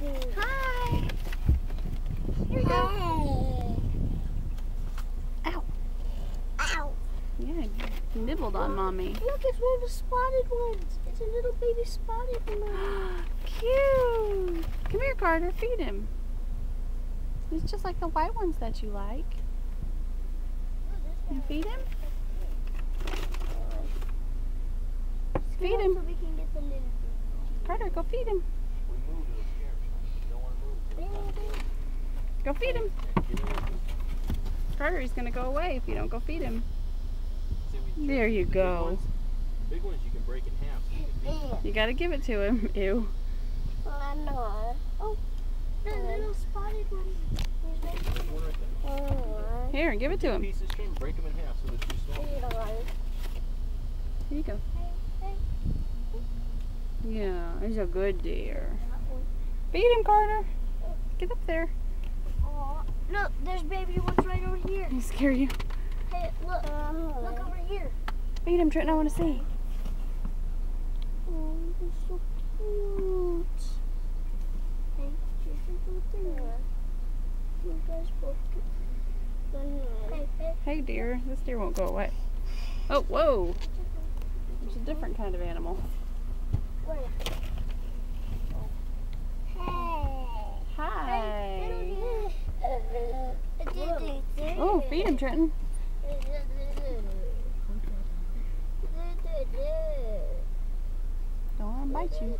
Hi. Here you go. Ow. Ow. Yeah, you nibbled on Mommy. Look, it's one of the spotted ones. It's a little baby spotted one. Cute. Come here, Carter. Feed him. It's just like the white ones that you like. You feed him? Feed him. So we can get the little Carter, go feed him. Go feed him. Carter, he's going to go away if you don't go feed him. There you go. Big ones you can break in half. So you can feed them. You got to give it to him. Ew. no. Oh, the little spotted one. There's one right there. Here, give it to him. Pieces, Kim, break them in half so they're too small. Here you go. Yeah, he's a good deer. Feed him, Carter. Get up there. Oh, look, there's baby ones right over here. He scare you. Hey, look, look over here. Feed him, Trenton. I want to see. Oh, they're so cute. Hey, you guys both Hey, deer. This deer won't go away. Oh, whoa. There's a different kind of animal. Hi. Oh, feed him, Trenton. Don't want to bite you.